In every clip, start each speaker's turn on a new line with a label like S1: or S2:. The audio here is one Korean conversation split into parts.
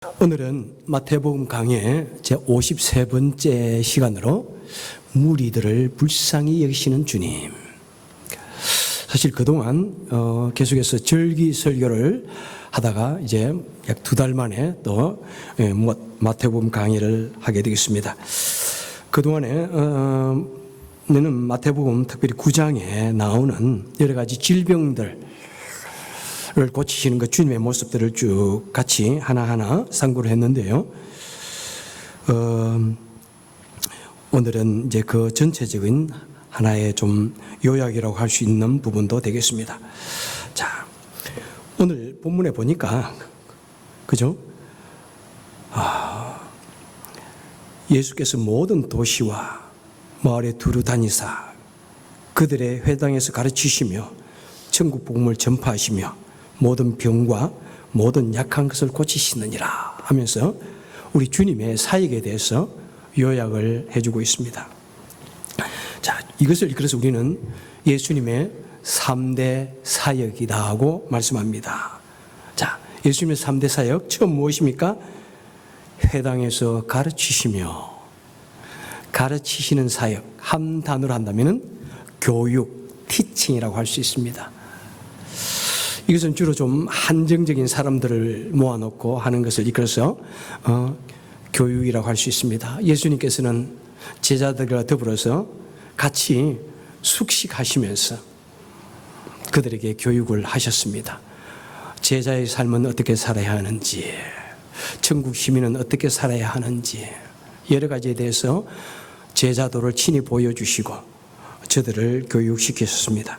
S1: 오늘은 마태복음 강의 제53번째 시간으로 무리들을 불쌍히 여기시는 주님. 사실 그동안 계속해서 절기 설교를 하다가 이제 약 2달 만에 또 마태복음 강의를 하게 되겠습니다. 그동안에는 마태복음 특별히 9장에 나오는 여러 가지 질병들 를 고치시는 그 주님의 모습들을 쭉 같이 하나하나 상고를 했는데요. 오늘은 이제 그 전체적인 하나의 좀 요약이라고 할 수 있는 부분도 되겠습니다. 자, 오늘 본문에 보니까, 그죠? 예수께서 모든 도시와 마을에 두루 다니사 그들의 회당에서 가르치시며 천국 복음을 전파하시며 모든 병과 모든 약한 것을 고치시느니라 하면서 우리 주님의 사역에 대해서 요약을 해주고 있습니다. 자, 이것을 그래서 우리는 예수님의 3대 사역이다 하고 말씀합니다. 자, 예수님의 3대 사역 처음 무엇입니까? 회당에서 가르치시는 사역, 한 단어로 한다면 교육, 티칭이라고 할 수 있습니다. 이것은 주로 좀 한정적인 사람들을 모아놓고 하는 것을 이끌어서 교육이라고 할 수 있습니다. 예수님께서는 제자들과 더불어서 같이 숙식하시면서 그들에게 교육을 하셨습니다. 제자의 삶은 어떻게 살아야 하는지, 천국 시민은 어떻게 살아야 하는지 여러 가지에 대해서 제자도를 친히 보여주시고 저들을 교육시키셨습니다.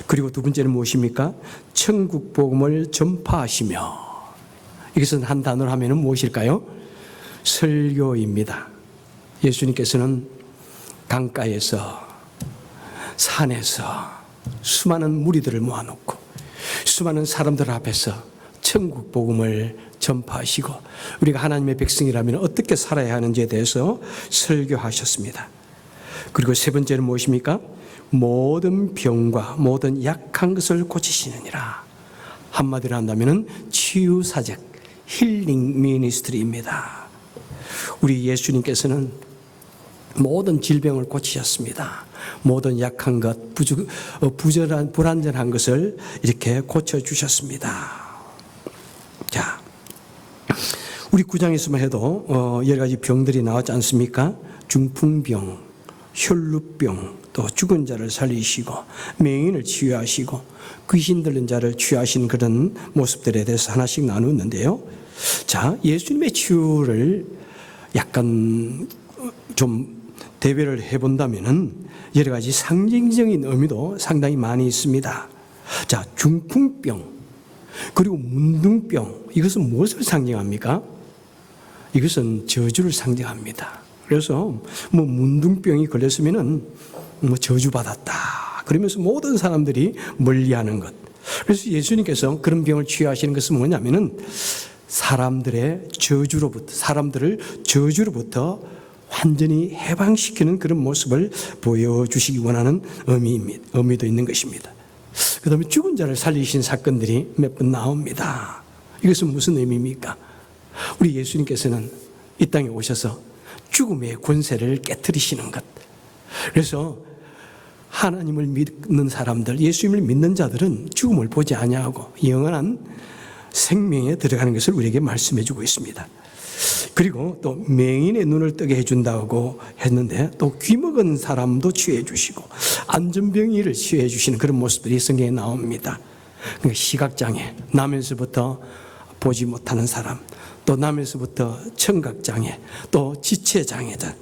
S1: 그리고 두 번째는 무엇입니까? 천국 복음을 전파하시며, 이것은 한 단어로 하면 무엇일까요? 설교입니다. 예수님께서는 강가에서, 산에서 수많은 무리들을 모아놓고 수많은 사람들 앞에서 천국 복음을 전파하시고 우리가 하나님의 백성이라면 어떻게 살아야 하는지에 대해서 설교하셨습니다. 그리고 세 번째는 무엇입니까? 모든 병과 모든 약한 것을 고치시느니라. 한마디로 한다면 치유사적 힐링 미니스트리입니다. 우리 예수님께서는 모든 질병을 고치셨습니다. 모든 약한 것, 불완전한 것을 이렇게 고쳐주셨습니다. 자, 우리 9장에서만 해도 여러 가지 병들이 나왔지 않습니까? 중풍병, 혈루병, 또 죽은 자를 살리시고 맹인을 치유하시고 귀신 들린 자를 치유하신 그런 모습들에 대해서 하나씩 나누었는데요. 자, 예수님의 치유를 약간 좀 대별을 해본다면은 여러 가지 상징적인 의미도 상당히 많이 있습니다. 자, 중풍병 그리고 문둥병, 이것은 무엇을 상징합니까? 이것은 저주를 상징합니다. 그래서 문둥병이 걸렸으면은 저주받았다 그러면서 모든 사람들이 멀리하는 것. 그래서 예수님께서 그런 병을 치유하시는 것은 뭐냐면은 사람들을 저주로부터 완전히 해방시키는 그런 모습을 보여주시기 원하는 의미도 있는 것입니다. 그 다음에 죽은 자를 살리신 사건들이 몇 번 나옵니다. 이것은 무슨 의미입니까? 우리 예수님께서는 이 땅에 오셔서 죽음의 권세를 깨트리시는 것. 그래서 하나님을 믿는 사람들, 예수님을 믿는 자들은 죽음을 보지 아니하고 영원한 생명에 들어가는 것을 우리에게 말씀해 주고 있습니다. 그리고 또 맹인의 눈을 뜨게 해준다고 했는데 또 귀먹은 사람도 치유해 주시고 안전병이를 치유해 주시는 그런 모습들이 성경에 나옵니다. 그러니까 시각장애, 나면서부터 보지 못하는 사람, 또 나면서부터 청각장애, 또 지체장애자,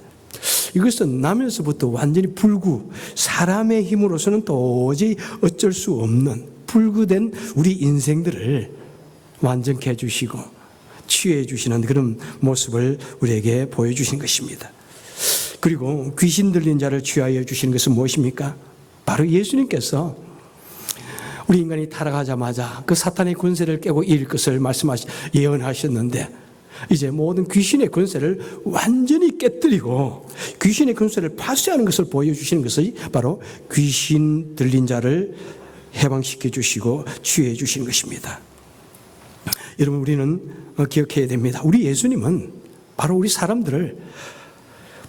S1: 이것은 나면서부터 완전히 사람의 힘으로서는 도저히 어쩔 수 없는 불구된 우리 인생들을 완전케 해주시고 치유해 주시는 그런 모습을 우리에게 보여주신 것입니다. 그리고 귀신 들린 자를 치유하여 주시는 것은 무엇입니까? 바로 예수님께서 우리 인간이 타락하자마자 그 사탄의 권세를 깨고 이길 것을 예언하셨는데 이제 모든 귀신의 권세를 완전히 깨뜨리고 귀신의 권세를 파쇄하는 것을 보여주시는 것이 바로 귀신 들린 자를 해방시켜 주시고 치유해 주시는 것입니다. 여러분, 우리는 기억해야 됩니다. 우리 예수님은 바로 우리 사람들을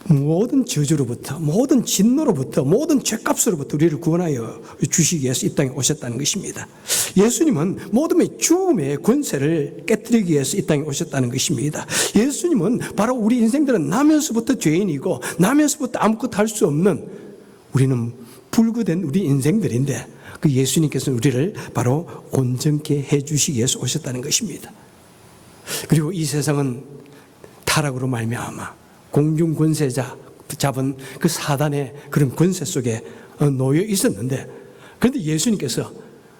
S1: 모든 저주로부터, 모든 진노로부터, 모든 죄값으로부터 우리를 구원하여 주시기 위해서 이 땅에 오셨다는 것입니다. 예수님은 모든 죽음의 권세를 깨뜨리기 위해서 이 땅에 오셨다는 것입니다. 예수님은 바로 우리 인생들은 나면서부터 죄인이고 나면서부터 아무것도 할 수 없는, 우리는 불구된 우리 인생들인데, 그 예수님께서는 우리를 바로 온전케 해주시기 위해서 오셨다는 것입니다. 그리고 이 세상은 타락으로 말미암아 공중 권세자 잡은 그 사단의 그런 권세 속에 놓여 있었는데, 그런데 예수님께서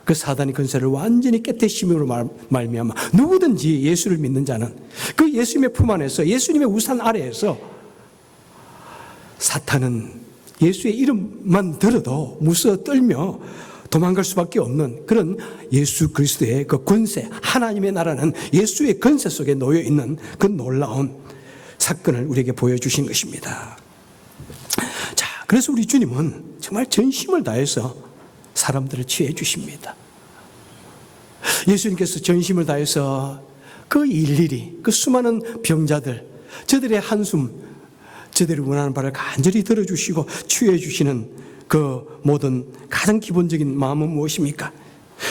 S1: 그 사단의 권세를 완전히 깨뜨리심으로 말미암아 누구든지 예수를 믿는 자는 그 예수님의 품 안에서, 예수님의 우산 아래에서 사탄은 예수의 이름만 들어도 무서워 떨며 도망갈 수밖에 없는 그런 예수 그리스도의 그 권세, 하나님의 나라는 예수의 권세 속에 놓여 있는 그 놀라운 사건을 우리에게 보여주신 것입니다. 자, 그래서 우리 주님은 정말 전심을 다해서 사람들을 치유해 주십니다. 예수님께서 전심을 다해서 그 일일이 그 수많은 병자들, 저들의 한숨, 저들이 원하는 바를 간절히 들어주시고 치유해 주시는 그 모든 가장 기본적인 마음은 무엇입니까?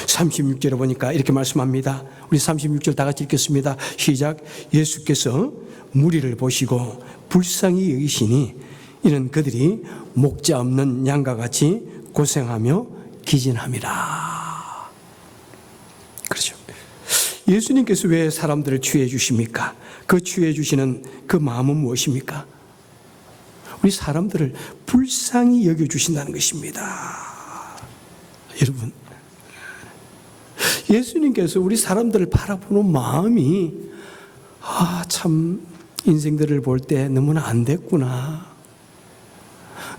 S1: 36절에 보니까 이렇게 말씀합니다. 우리 36절 다 같이 읽겠습니다. 시작. 예수께서 무리를 보시고 불쌍히 여기시니 이는 그들이 목자 없는 양과 같이 고생하며 기진함이라. 그렇죠. 예수님께서 왜 사람들을 치유해 주십니까? 그 치유해 주시는 그 마음은 무엇입니까? 우리 사람들을 불쌍히 여겨주신다는 것입니다. 여러분, 예수님께서 우리 사람들을 바라보는 마음이 참 인생들을 볼 때 너무나 안 됐구나,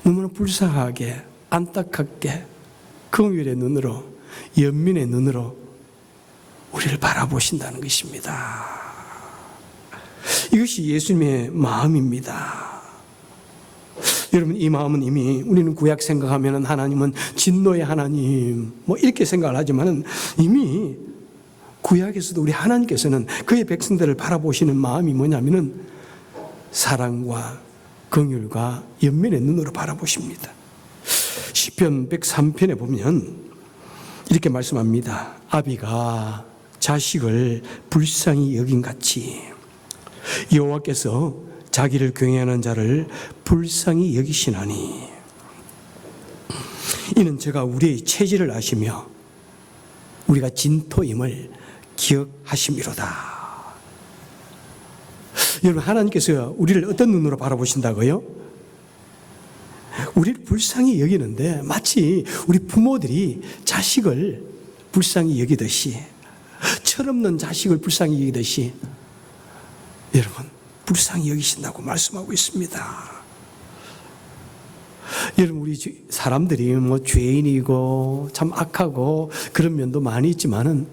S1: 너무나 불쌍하게, 안타깝게 긍휼의 눈으로, 연민의 눈으로 우리를 바라보신다는 것입니다. 이것이 예수님의 마음입니다. 여러분, 이 마음은 이미, 우리는 구약 생각하면 하나님은 진노의 하나님 이렇게 생각을 하지만 이미 구약에서도 우리 하나님께서는 그의 백성들을 바라보시는 마음이 뭐냐면은 사랑과 긍휼과 연민의 눈으로 바라보십니다. 시편 103편에 보면 이렇게 말씀합니다. 아비가 자식을 불쌍히 여긴 같이 여호와께서 자기를 경외하는 자를 불쌍히 여기시나니 이는 제가 우리의 체질을 아시며 우리가 진토임을 기억하심이로다. 여러분, 하나님께서 우리를 어떤 눈으로 바라보신다고요? 우리를 불쌍히 여기는데 마치 우리 부모들이 자식을 불쌍히 여기듯이, 철없는 자식을 불쌍히 여기듯이 여러분 불쌍히 여기신다고 말씀하고 있습니다. 여러분, 우리 사람들이 죄인이고 참 악하고 그런 면도 많이 있지만은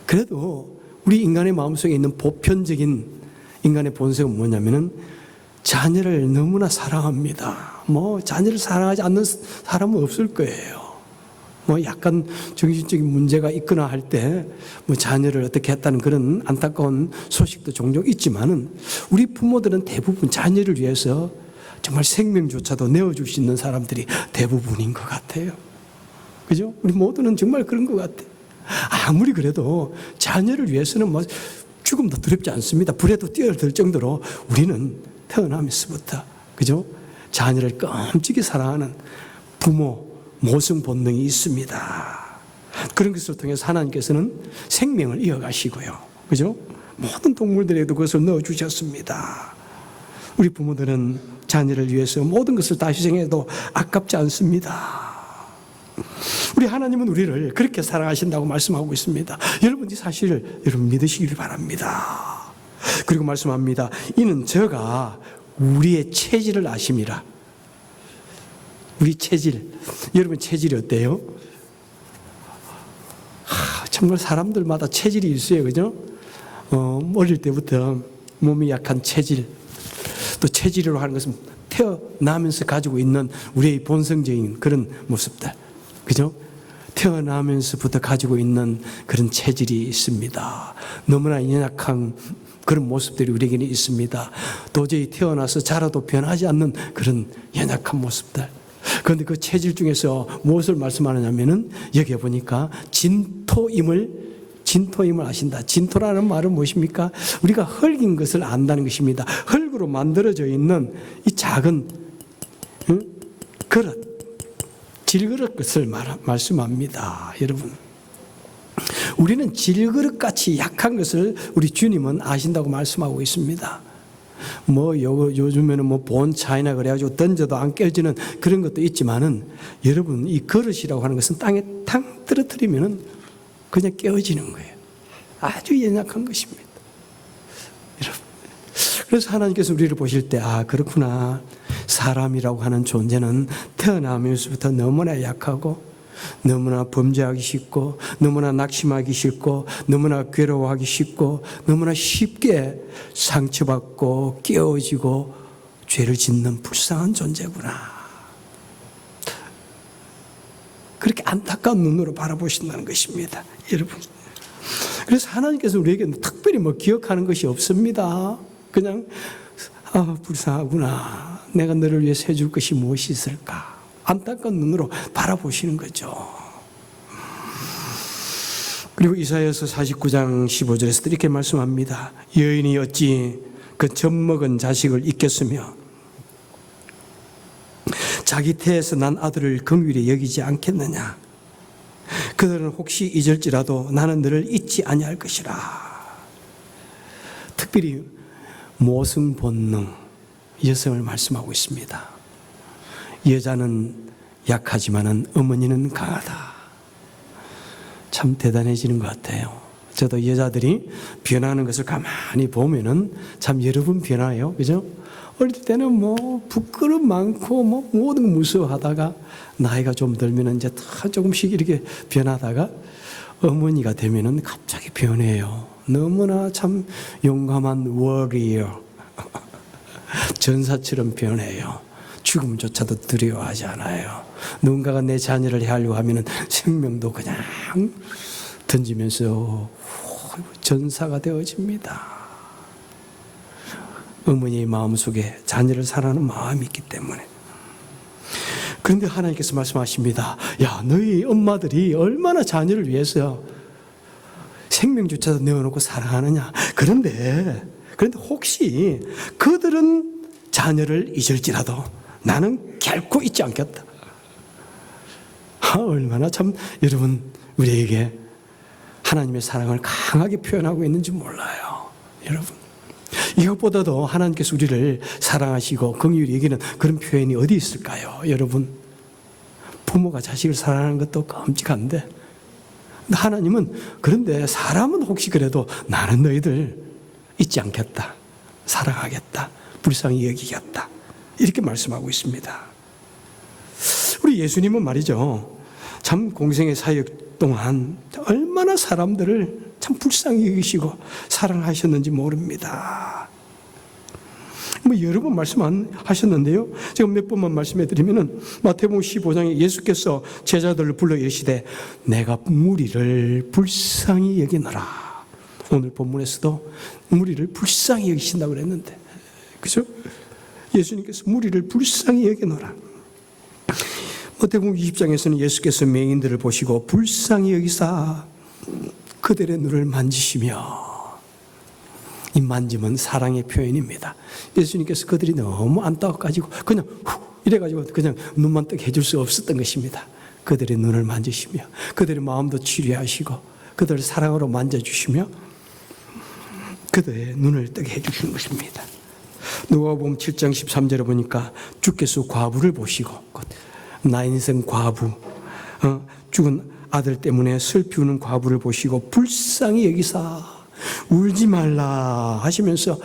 S1: 그래도 우리 인간의 마음속에 있는 보편적인 인간의 본성은 뭐냐면은 자녀를 너무나 사랑합니다. 자녀를 사랑하지 않는 사람은 없을 거예요. 약간 정신적인 문제가 있거나 할 때 자녀를 어떻게 했다는 그런 안타까운 소식도 종종 있지만은 우리 부모들은 대부분 자녀를 위해서 정말 생명조차도 내어줄 수 있는 사람들이 대부분인 것 같아요. 그죠? 우리 모두는 정말 그런 것 같아요. 아무리 그래도 자녀를 위해서는 죽음도 두렵지 않습니다. 불에도 뛰어들 정도로 우리는 태어나면서부터, 그죠? 자녀를 끔찍이 사랑하는 부모 모성 본능이 있습니다. 그런 것을 통해서 하나님께서는 생명을 이어가시고요, 그죠? 모든 동물들에도 그것을 넣어주셨습니다. 우리 부모들은 자녀를 위해서 모든 것을 다 희생해도 아깝지 않습니다. 우리 하나님은 우리를 그렇게 사랑하신다고 말씀하고 있습니다. 여러분, 이 사실을 여러분 믿으시길 바랍니다. 그리고 말씀합니다. 이는 저가 우리의 체질을 아심이라. 우리 체질, 여러분 체질이 어때요? 정말 사람들마다 체질이 있어요, 그죠? 어릴 때부터 몸이 약한 체질, 또 체질이라고 하는 것은 태어나면서 가지고 있는 우리의 본성적인 그런 모습들, 그죠? 태어나면서부터 가지고 있는 그런 체질이 있습니다. 너무나 연약한 그런 모습들이 우리에게는 있습니다. 도저히 태어나서 자라도 변하지 않는 그런 연약한 모습들. 그런데 그 체질 중에서 무엇을 말씀하느냐면은 여기에 보니까 진토임을 아신다. 진토라는 말은 무엇입니까? 우리가 흙인 것을 안다는 것입니다. 흙으로 만들어져 있는 이 작은 그릇, 질그릇 것을 말씀합니다. 여러분, 우리는 질그릇같이 약한 것을 우리 주님은 아신다고 말씀하고 있습니다. 요즘에는 본 차이나 그래가지고 던져도 안 깨지는 그런 것도 있지만은, 여러분, 이 그릇이라고 하는 것은 땅에 탕 떨어뜨리면은 그냥 깨어지는 거예요. 아주 연약한 것입니다. 여러분, 그래서 하나님께서 우리를 보실 때, 그렇구나. 사람이라고 하는 존재는 태어나면서부터 너무나 약하고, 너무나 범죄하기 쉽고, 너무나 낙심하기 쉽고, 너무나 괴로워하기 쉽고, 너무나 쉽게 상처받고 깨어지고 죄를 짓는 불쌍한 존재구나. 그렇게 안타까운 눈으로 바라보신다는 것입니다. 여러분, 그래서 하나님께서 우리에게 특별히 기억하는 것이 없습니다. 그냥 불쌍하구나. 내가 너를 위해서 해줄 것이 무엇이 있을까? 안타까운 눈으로 바라보시는 거죠. 그리고 이사야서 49장 15절에서 이렇게 말씀합니다. 여인이 어찌 그 젖먹은 자식을 잊겠으며 자기 태에서 난 아들을 긍휼히 여기지 않겠느냐. 그들은 혹시 잊을지라도 나는 너를 잊지 아니할 것이라. 특별히 모성 본능, 여성을 말씀하고 있습니다. 여자는 약하지만은 어머니는 강하다. 참 대단해지는 것 같아요. 저도 여자들이 변하는 것을 가만히 보면은 참 여러 번 변해요. 그죠? 어릴 때는 부끄럼 많고 모든 거 무서워하다가 나이가 좀 들면은 이제 다 조금씩 이렇게 변하다가 어머니가 되면은 갑자기 변해요. 너무나 참 용감한 워리어. 전사처럼 변해요. 죽음조차도 두려워하지 않아요. 누군가가 내 자녀를 해하려고 하면은 생명도 그냥 던지면서 전사가 되어집니다. 어머니의 마음속에 자녀를 사랑하는 마음이 있기 때문에. 그런데 하나님께서 말씀하십니다. 야, 너희 엄마들이 얼마나 자녀를 위해서 생명조차도 내어놓고 사랑하느냐. 그런데 혹시 그들은 자녀를 잊을지라도 나는 결코 잊지 않겠다. 얼마나 참 여러분 우리에게 하나님의 사랑을 강하게 표현하고 있는지 몰라요. 여러분, 이것보다도 하나님께서 우리를 사랑하시고 긍휼히 여기는 그런 표현이 어디 있을까요? 여러분, 부모가 자식을 사랑하는 것도 끔찍한데 하나님은 그런데 사람은 혹시 그래도 나는 너희들 잊지 않겠다. 사랑하겠다. 불쌍히 여기겠다. 이렇게 말씀하고 있습니다. 우리 예수님은 말이죠. 참 공생의 사역 동안 얼마나 사람들을 참 불쌍히 여기시고 사랑하셨는지 모릅니다. 여러 번 말씀하셨는데요. 제가 몇 번만 말씀해 드리면은 마태복음 15장에 예수께서 제자들을 불러 이르시되 내가 무리를 불쌍히 여기노라. 오늘 본문에서도 무리를 불쌍히 여기신다고 그랬는데, 그죠? 예수님께서 무리를 불쌍히 여기노라. 마태복음 20장에서는 예수께서 맹인들을 보시고 불쌍히 여기사 그들의 눈을 만지시며, 이 만짐은 사랑의 표현입니다. 예수님께서 그들이 너무 안타까워가지고 그냥 이래가지고 그냥 눈만 뜨게 해줄 수 없었던 것입니다. 그들의 눈을 만지시며 그들의 마음도 치료하시고 그들을 사랑으로 만져주시며 그들의 눈을 뜨게 해주시는 것입니다. 누가복음 7장 13절에 보니까 주께서 과부를 보시고 나 인생 과부, 죽은 아들 때문에 슬피 우는 과부를 보시고 불쌍히 여기사 울지 말라 하시면서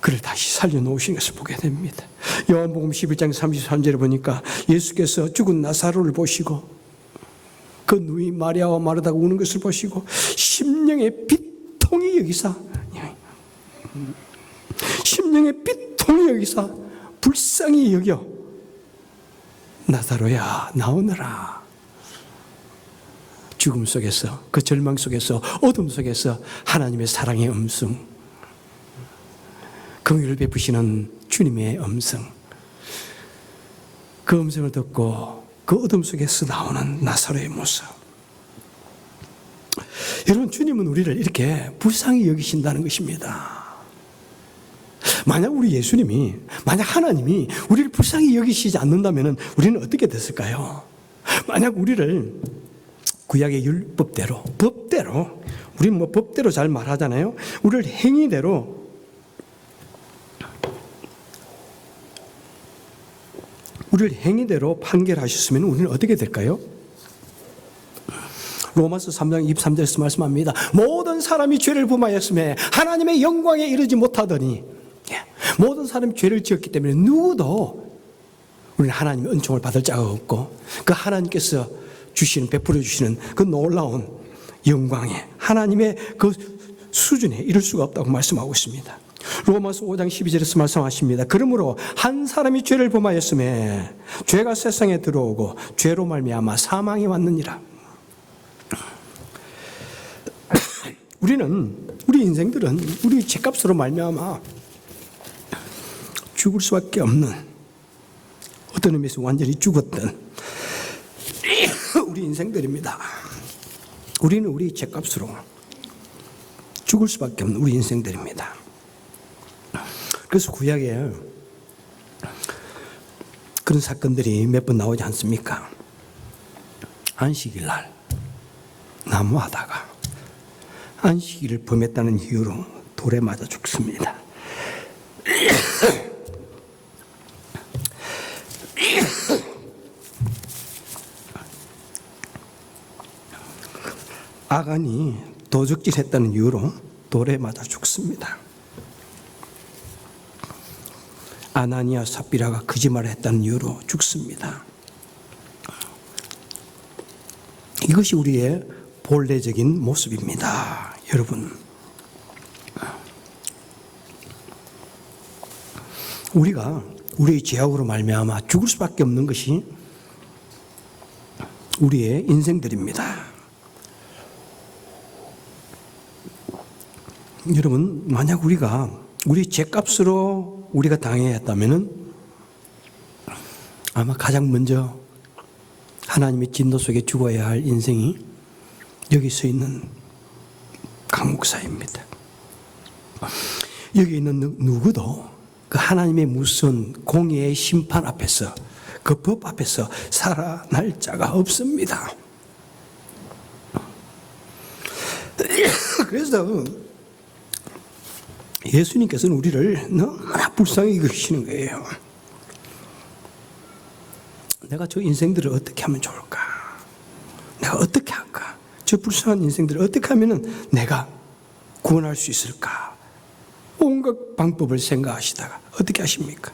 S1: 그를 다시 살려놓으신 것을 보게 됩니다. 요한복음 11장 33절에 보니까 예수께서 죽은 나사로를 보시고 그 누이 마리아와 마르다가 우는 것을 보시고 심령의 비통이 여기사 불쌍히 여겨 나사로야 나오너라. 죽음 속에서, 그 절망 속에서, 어둠 속에서 하나님의 사랑의 음성, 긍휼을 베푸시는 주님의 음성, 그 음성을 듣고 그 어둠 속에서 나오는 나사로의 모습. 여러분, 주님은 우리를 이렇게 불쌍히 여기신다는 것입니다. 만약 우리 예수님이, 만약 하나님이 우리를 불쌍히 여기시지 않는다면 우리는 어떻게 됐을까요? 만약 우리를 구약의 율법대로, 법대로, 우리는 뭐 법대로 잘 말하잖아요. 우리를 행위대로 판결하셨으면 우리는 어떻게 될까요? 로마서 3장 23절에서 말씀합니다. 모든 사람이 죄를 범하였음에 하나님의 영광에 이르지 못하더니, 모든 사람이 죄를 지었기 때문에 누구도 우리는 하나님의 은총을 받을 자가 없고, 그 하나님께서 베풀어 주시는 그 놀라운 영광에, 하나님의 그 수준에 이를 수가 없다고 말씀하고 있습니다. 로마서 5장 12절에서 말씀하십니다. 그러므로 한 사람이 죄를 범하였음에 죄가 세상에 들어오고 죄로 말미암아 사망이 왔느니라. 우리 인생들은 우리 죄값으로 말미암아 죽을 수밖에 없는, 어떤 의미에서 완전히 죽었던 우리 인생들입니다. 우리는 우리 죄값으로 죽을 수밖에 없는 우리 인생들입니다. 그래서 구약에 그런 사건들이 몇 번 나오지 않습니까? 안식일 날 나무하다가 안식일을 범했다는 이유로 돌에 맞아 죽습니다. 아간이 도적질했다는 이유로 돌에 맞아 죽습니다. 아나니아 삽비라가 거짓말을 했다는 이유로 죽습니다. 이것이 우리의 본래적인 모습입니다. 여러분, 우리가 우리의 죄악으로 말미암아 죽을 수밖에 없는 것이 우리의 인생들입니다. 여러분, 만약 우리가 우리 죄값으로 우리가 당해야 했다면 아마 가장 먼저 하나님의 진노 속에 죽어야 할 인생이 여기 서 있는 강목사입니다. 여기 있는 누구도 그 하나님의 무서운 공의의 심판 앞에서, 그 법 앞에서 살아날 자가 없습니다. 그래서 예수님께서는 우리를 너무나 불쌍히 여기시는 거예요. 내가 저 인생들을 어떻게 하면 좋을까? 내가 어떻게 할까? 저 불쌍한 인생들을 어떻게 하면 내가 구원할 수 있을까? 온갖 방법을 생각하시다가 어떻게 하십니까?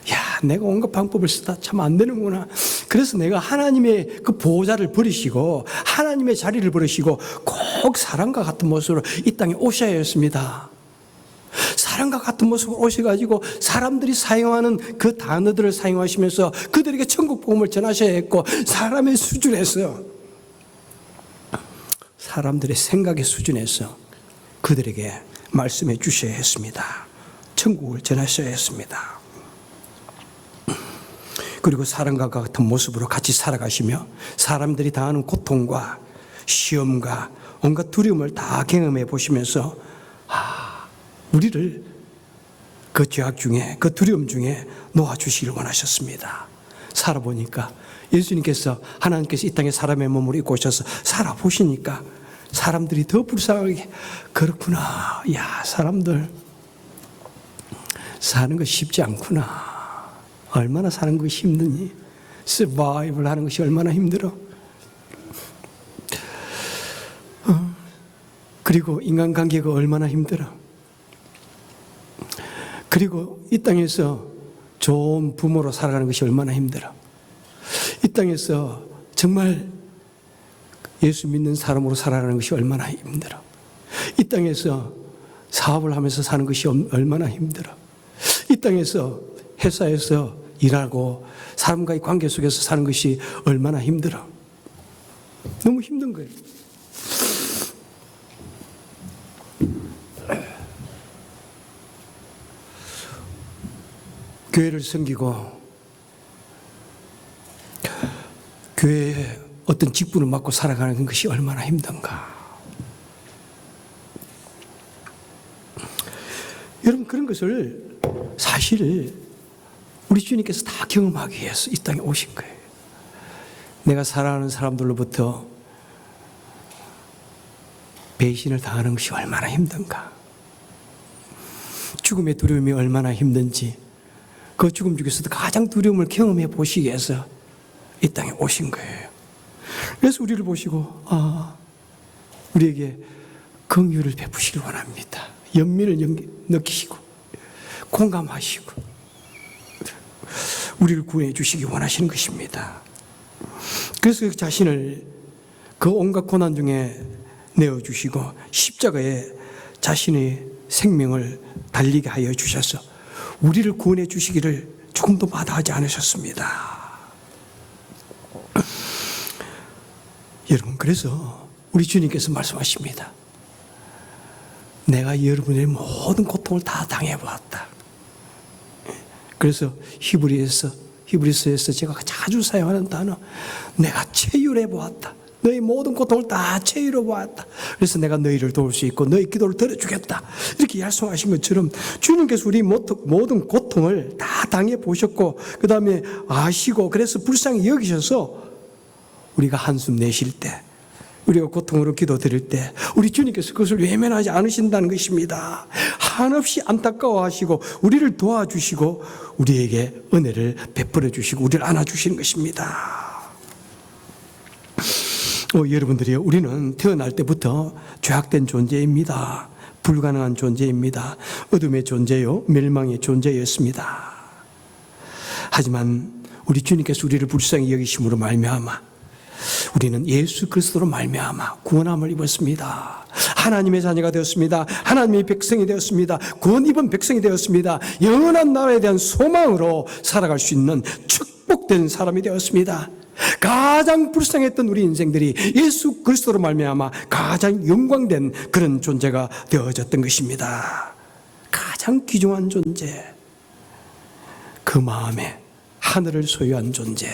S1: 야, 내가 온갖 방법을 쓰다 참 안 되는구나. 그래서 내가 하나님의 그 보호자를 버리시고 하나님의 자리를 버리시고 꼭 사람과 같은 모습으로 이 땅에 오셔야 했습니다. 사람과 같은 모습으로 오셔가지고 사람들이 사용하는 그 단어들을 사용하시면서 그들에게 천국 복음을 전하셔야 했고, 사람의 수준에서, 사람들의 생각의 수준에서 그들에게 말씀해 주셔야 했습니다. 천국을 전하셔야 했습니다. 그리고 사람과 같은 모습으로 같이 살아가시며 사람들이 당하는 고통과 시험과 온갖 두려움을 다 경험해 보시면서 우리를 그 죄악 중에, 그 두려움 중에 놓아주시길 원하셨습니다. 살아보니까 예수님께서, 하나님께서 이 땅에 사람의 몸으로 입고 오셔서 살아보시니까 사람들이 더 불쌍하게, 그렇구나, 야, 사람들 사는 거 쉽지 않구나. 얼마나 사는 것이 힘드니? 서바이벌 하는 것이 얼마나 힘들어. 그리고 인간관계가 얼마나 힘들어. 그리고 이 땅에서 좋은 부모로 살아가는 것이 얼마나 힘들어. 이 땅에서 정말 예수 믿는 사람으로 살아가는 것이 얼마나 힘들어. 이 땅에서 사업을 하면서 사는 것이 얼마나 힘들어. 이 땅에서 회사에서 일하고 사람과의 관계 속에서 사는 것이 얼마나 힘들어. 너무 힘든 거예요. 교회를 섬기고 교회에 어떤 직분을 맡고 살아가는 것이 얼마나 힘든가. 여러분, 그런 것을 사실 우리 주님께서 다 경험하기 위해서 이 땅에 오신 거예요. 내가 사랑하는 사람들로부터 배신을 당하는 것이 얼마나 힘든가. 죽음의 두려움이 얼마나 힘든지 그 죽음 중에서도 가장 두려움을 경험해 보시기 위해서 이 땅에 오신 거예요. 그래서 우리를 보시고 우리에게 긍휼을 베푸시길 원합니다. 연민을 느끼시고 공감하시고 우리를 구해 주시기 원하시는 것입니다. 그래서 자신을 그 온갖 고난 중에 내어주시고 십자가에 자신의 생명을 달리게 하여 주셔서 우리를 구원해 주시기를 조금도 마다하지 않으셨습니다. 여러분, 그래서 우리 주님께서 말씀하십니다. 내가 여러분의 모든 고통을 다 당해보았다. 그래서 히브리서에서 제가 자주 사용하는 단어, 내가 체휼해보았다. 너희 모든 고통을 다 체휼해보았다. 그래서 내가 너희를 도울 수 있고 너희 기도를 들어주겠다. 이렇게 약속하신 것처럼 주님께서 우리 모든 고통을 다 당해보셨고 그 다음에 아시고 그래서 불쌍히 여기셔서 우리가 한숨 내쉴 때, 우리가 고통으로 기도 드릴 때 우리 주님께서 그것을 외면하지 않으신다는 것입니다. 한없이 안타까워하시고 우리를 도와주시고 우리에게 은혜를 베풀어 주시고 우리를 안아주시는 것입니다. 여러분들이요, 우리는 태어날 때부터 죄악된 존재입니다. 불가능한 존재입니다. 어둠의 존재요, 멸망의 존재였습니다. 하지만 우리 주님께서 우리를 불쌍히 여기심으로 말미암아 우리는 예수 그리스도로 말미암아 구원함을 입었습니다. 하나님의 자녀가 되었습니다. 하나님의 백성이 되었습니다. 구원 입은 백성이 되었습니다. 영원한 나라에 대한 소망으로 살아갈 수 있는 축복된 사람이 되었습니다. 가장 불쌍했던 우리 인생들이 예수 그리스도로 말미암아 가장 영광된 그런 존재가 되어졌던 것입니다. 가장 귀중한 존재, 그 마음에 하늘을 소유한 존재,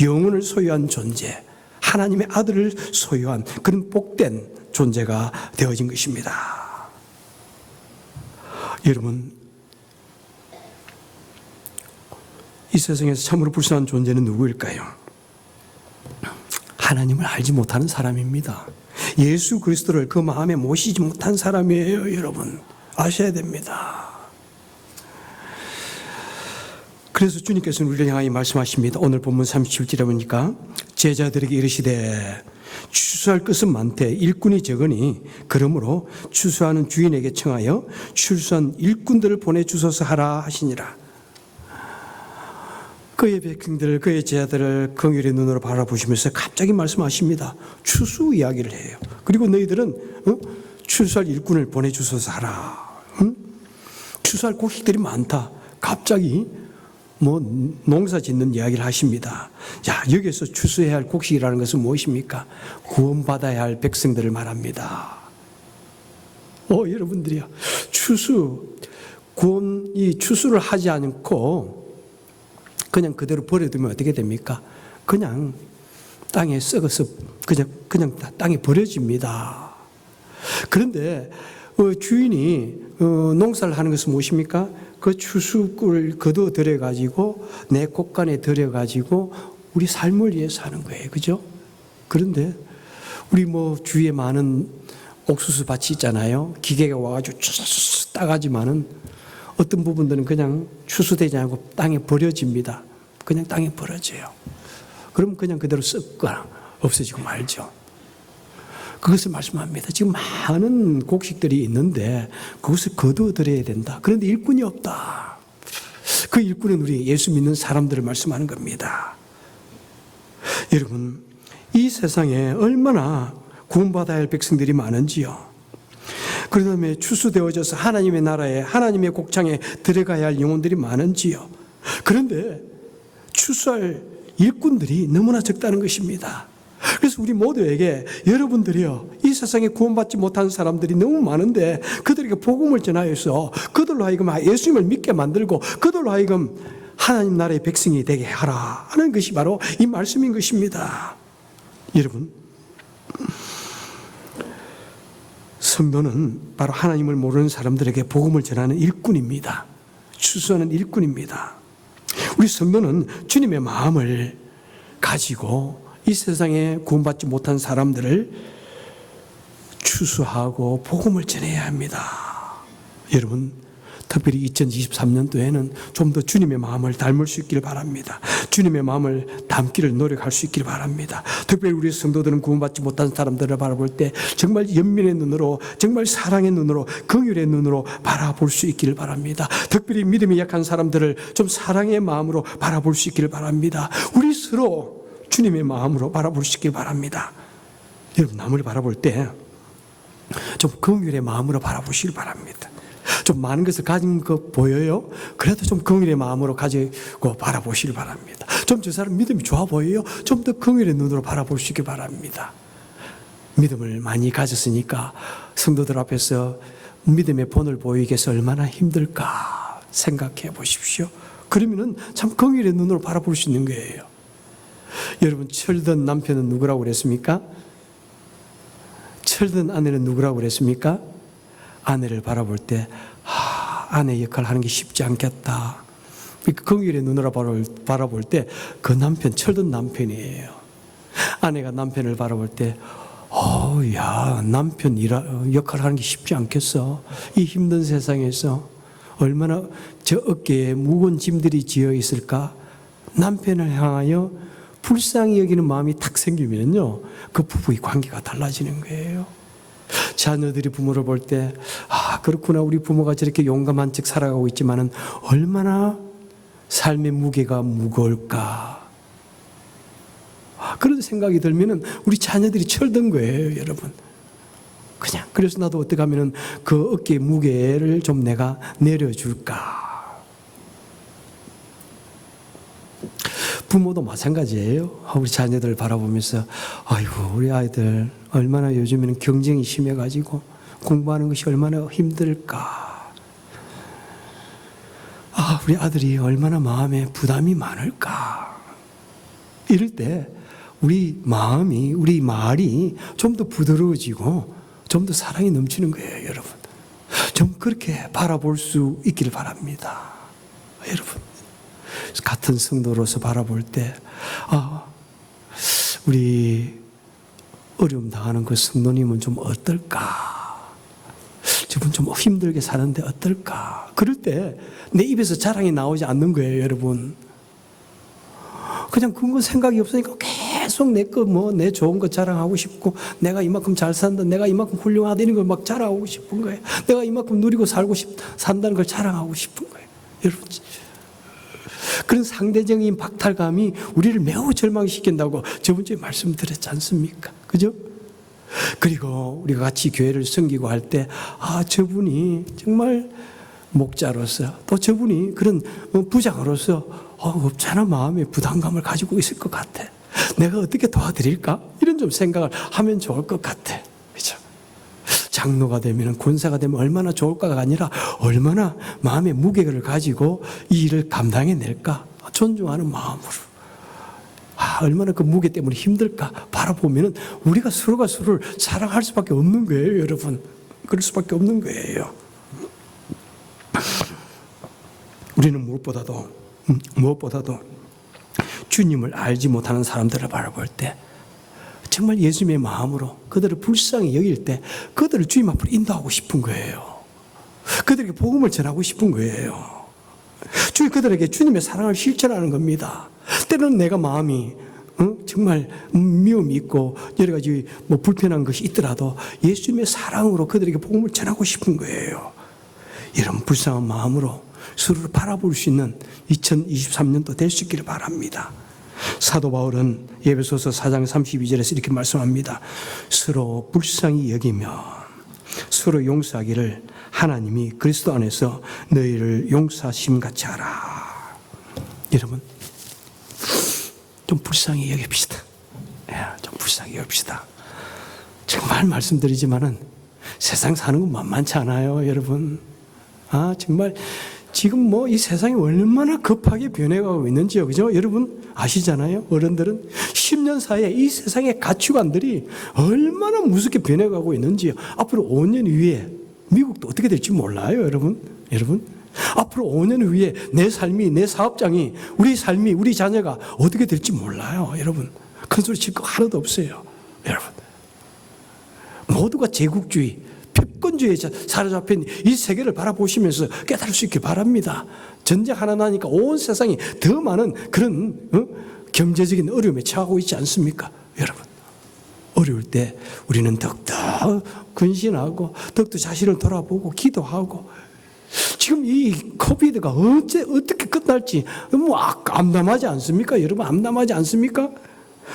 S1: 영혼을 소유한 존재, 하나님의 아들을 소유한 그런 복된 존재가 되어진 것입니다. 여러분, 이 세상에서 참으로 불쌍한 존재는 누구일까요? 하나님을 알지 못하는 사람입니다. 예수 그리스도를 그 마음에 모시지 못한 사람이에요. 여러분, 아셔야 됩니다. 그래서 주님께서는 우리를 향하여 말씀하십니다. 오늘 본문 37절에 보니까 제자들에게 이르시되 추수할 것은 많되 일꾼이 적으니 그러므로 추수하는 주인에게 청하여 출수한 일꾼들을 보내주소서 하라 하시니라. 그의 백성들을, 그의 제자들을 긍휼의 눈으로 바라보시면서 갑자기 말씀하십니다. 추수 이야기를 해요. 그리고 너희들은 출수할 일꾼을 보내주소서 하라. 추수할 곡식들이 많다. 갑자기 농사 짓는 이야기를 하십니다. 자, 여기서 추수해야 할 곡식이라는 것은 무엇입니까? 구원받아야 할 백성들을 말합니다. 여러분들이요, 이 추수를 하지 않고 그냥 그대로 버려두면 어떻게 됩니까? 그냥 땅에 썩어서 그냥 땅에 버려집니다. 그런데 주인이 농사를 하는 것은 무엇입니까? 그 추수꿀을 거둬 들여가지고 내 곳간에 들여가지고 우리 삶을 위해서 하는 거예요. 그죠? 그런데 우리 주위에 많은 옥수수 밭이 있잖아요. 기계가 와가지고 추수수 따가지만은 어떤 부분들은 그냥 추수되지 않고 땅에 버려집니다. 그냥 땅에 버려져요. 그럼 그냥 그대로 썩거나 없어지고 말죠. 그것을 말씀합니다. 지금 많은 곡식들이 있는데 그것을 거두어들여야 된다. 그런데 일꾼이 없다. 그 일꾼은 우리 예수 믿는 사람들을 말씀하는 겁니다. 여러분, 이 세상에 얼마나 구원받아야 할 백성들이 많은지요. 그 다음에 추수되어져서 하나님의 나라에, 하나님의 곡창에 들어가야 할 영혼들이 많은지요. 그런데 추수할 일꾼들이 너무나 적다는 것입니다. 그래서 우리 모두에게 여러분들이요, 이 세상에 구원받지 못한 사람들이 너무 많은데 그들에게 복음을 전하여서 그들로 하여금 예수님을 믿게 만들고 그들로 하여금 하나님 나라의 백성이 되게 하라 하는 것이 바로 이 말씀인 것입니다. 여러분, 성도는 바로 하나님을 모르는 사람들에게 복음을 전하는 일꾼입니다. 추수하는 일꾼입니다. 우리 성도는 주님의 마음을 가지고 이 세상에 구원받지 못한 사람들을 추수하고 복음을 전해야 합니다. 여러분, 특별히 2023년도에는 좀 더 주님의 마음을 닮을 수 있기를 바랍니다. 주님의 마음을 담기를 노력할 수 있기를 바랍니다. 특별히 우리 성도들은 구원받지 못한 사람들을 바라볼 때 정말 연민의 눈으로, 정말 사랑의 눈으로, 긍휼의 눈으로 바라볼 수 있기를 바랍니다. 특별히 믿음이 약한 사람들을 좀 사랑의 마음으로 바라볼 수 있기를 바랍니다. 우리 서로 주님의 마음으로 바라볼 수 있기를 바랍니다. 여러분, 남을 바라볼 때 좀 긍휼의 마음으로 바라보시길 바랍니다. 좀 많은 것을 가진 것 보여요? 그래도 좀 긍휼의 마음으로 가지고 바라보시길 바랍니다. 좀 저 사람 믿음이 좋아 보여요? 좀 더 긍휼의 눈으로 바라보시기 바랍니다. 믿음을 많이 가졌으니까 성도들 앞에서 믿음의 본을 보이기 위해서 얼마나 힘들까 생각해 보십시오. 그러면은 참 긍휼의 눈으로 바라볼 수 있는 거예요. 여러분, 철든 남편은 누구라고 그랬습니까? 철든 아내는 누구라고 그랬습니까? 아내를 바라볼 때 아내 역할을 하는 게 쉽지 않겠다. 긍휼의 눈으로 바라볼 때 그 남편, 철든 남편이에요. 아내가 남편을 바라볼 때 야, 남편 역할을 하는 게 쉽지 않겠어. 이 힘든 세상에서 얼마나 저 어깨에 무거운 짐들이 지어 있을까. 남편을 향하여 불쌍히 여기는 마음이 탁 생기면요, 그 부부의 관계가 달라지는 거예요. 자녀들이 부모를 볼 때 그렇구나, 우리 부모가 저렇게 용감한 척 살아가고 있지만은 얼마나 삶의 무게가 무거울까. 그런 생각이 들면은 우리 자녀들이 철든 거예요, 여러분. 그냥 그래서 나도 어떻게 하면은 그 어깨의 무게를 좀 내가 내려줄까. 부모도 마찬가지예요. 우리 자녀들 바라보면서 아이고, 우리 아이들 얼마나 요즘에는 경쟁이 심해가지고 공부하는 것이 얼마나 힘들까. 우리 아들이 얼마나 마음에 부담이 많을까. 이럴 때 우리 마음이, 우리 말이 좀 더 부드러워지고 좀 더 사랑이 넘치는 거예요, 여러분. 좀 그렇게 바라볼 수 있기를 바랍니다, 여러분. 같은 성도로서 바라볼 때 우리 어려움 당하는 그 성도님은 좀 어떨까? 저분 좀 힘들게 사는데 어떨까? 그럴 때 내 입에서 자랑이 나오지 않는 거예요, 여러분. 그냥 그건 생각이 없으니까 계속 내 좋은 거 자랑하고 싶고, 내가 이만큼 잘 산다, 내가 이만큼 훌륭하다, 이런 걸 막 자랑하고 싶은 거예요. 내가 이만큼 누리고 산다는 걸 자랑하고 싶은 거예요, 여러분. 그런 상대적인 박탈감이 우리를 매우 절망시킨다고 저번 주에 말씀드렸지 않습니까? 그죠? 그리고 우리가 같이 교회를 섬기고 할 때 저분이 정말 목자로서, 또 저분이 그런 부장으로서 없잖아 마음에 부담감을 가지고 있을 것 같아. 내가 어떻게 도와드릴까? 이런 좀 생각을 하면 좋을 것 같아. 그죠? 장로가 되면, 권사가 되면 얼마나 좋을까가 아니라 얼마나 마음의 무게를 가지고 이 일을 감당해낼까? 존중하는 마음으로. 얼마나 그 무게 때문에 힘들까? 바라보면 우리가 서로가 서로를 사랑할 수밖에 없는 거예요, 여러분. 그럴 수밖에 없는 거예요. 우리는 무엇보다도 주님을 알지 못하는 사람들을 바라볼 때 정말 예수님의 마음으로 그들을 불쌍히 여길 때 그들을 주님 앞으로 인도하고 싶은 거예요. 그들에게 복음을 전하고 싶은 거예요. 그들에게 주님의 사랑을 실천하는 겁니다. 때로는 내가 마음이 정말 미움이 있고 여러 가지 불편한 것이 있더라도 예수님의 사랑으로 그들에게 복음을 전하고 싶은 거예요. 이런 불쌍한 마음으로 서로를 바라볼 수 있는 2023년도 될 수 있기를 바랍니다. 사도 바울은 에베소서 4장 32절에서 이렇게 말씀합니다. 서로 불쌍히 여기며 서로 용서하기를 하나님이 그리스도 안에서 너희를 용서하심같이 하라. 여러분, 좀 불쌍히 여깁시다. 좀 불쌍히 여깁시다. 정말 말씀드리지만은 세상 사는 건 만만치 않아요, 여러분. 정말 지금 뭐 이 세상이 얼마나 급하게 변해가고 있는지요, 그죠? 여러분 아시잖아요. 어른들은 10년 사이에 이 세상의 가치관들이 얼마나 무섭게 변해가고 있는지요. 앞으로 5년 후에 미국도 어떻게 될지 몰라요, 여러분. 앞으로 5년 후에 내 삶이, 내 사업장이, 우리 삶이, 우리 자녀가 어떻게 될지 몰라요, 여러분. 큰 소리 칠 거 하나도 없어요, 여러분. 모두가 제국주의, 패권주의에 사로잡힌 이 세계를 바라보시면서 깨달을 수 있길 바랍니다. 전쟁 하나 나니까 온 세상이 더 많은 그런 경제적인 어려움에 처하고 있지 않습니까, 여러분? 어려울 때 우리는 더욱더 근신하고 더욱더 자신을 돌아보고 기도하고, 지금 이 코비드가 어떻게 끝날지 뭐 암담하지 않습니까, 여러분? 암담하지 않습니까?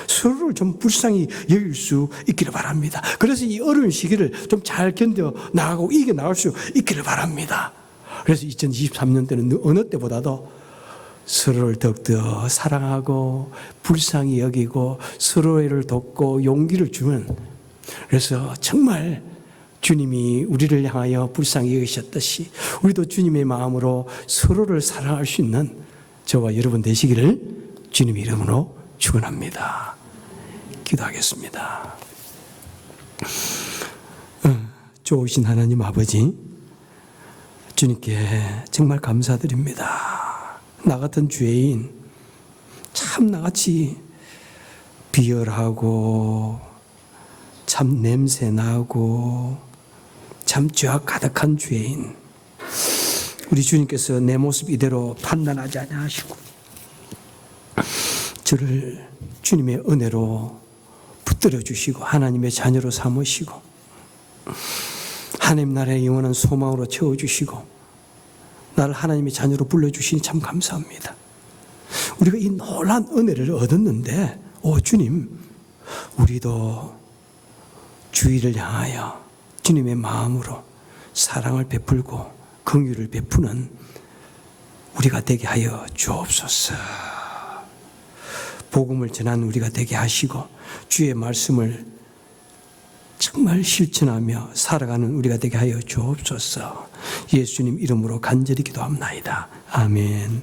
S1: 서로를 좀 불쌍히 여길 수 있기를 바랍니다. 그래서 이 어려운 시기를 좀 잘 견뎌 나가고 이겨 나갈 수 있기를 바랍니다. 그래서 2023년 때는 어느 때보다도 서로를 더욱더 사랑하고 불쌍히 여기고 서로를 돕고 용기를 주는, 그래서 정말 주님이 우리를 향하여 불쌍히 여기셨듯이 우리도 주님의 마음으로 서로를 사랑할 수 있는 저와 여러분 되시기를 주님의 이름으로 축원합니다. 기도하겠습니다. 좋으신 하나님 아버지, 주님께 정말 감사드립니다. 나 같은 죄인, 참 나같이 비열하고 참 냄새나고 참 죄악 가득한 죄인, 우리 주님께서 내 모습 이대로 판단하지 아니하시고 저를 주님의 은혜로 붙들어 주시고 하나님의 자녀로 삼으시고 하나님 나라의 영원한 소망으로 채워주시고 나를 하나님의 자녀로 불러주시니 참 감사합니다. 우리가 이 놀라운 은혜를 얻었는데, 주님, 우리도 주의를 향하여 주님의 마음으로 사랑을 베풀고 긍휼을 베푸는 우리가 되게 하여 주옵소서. 복음을 전하는 우리가 되게 하시고 주의 말씀을 정말 실천하며 살아가는 우리가 되게 하여 주옵소서. 예수님 이름으로 간절히 기도합나이다. 아멘.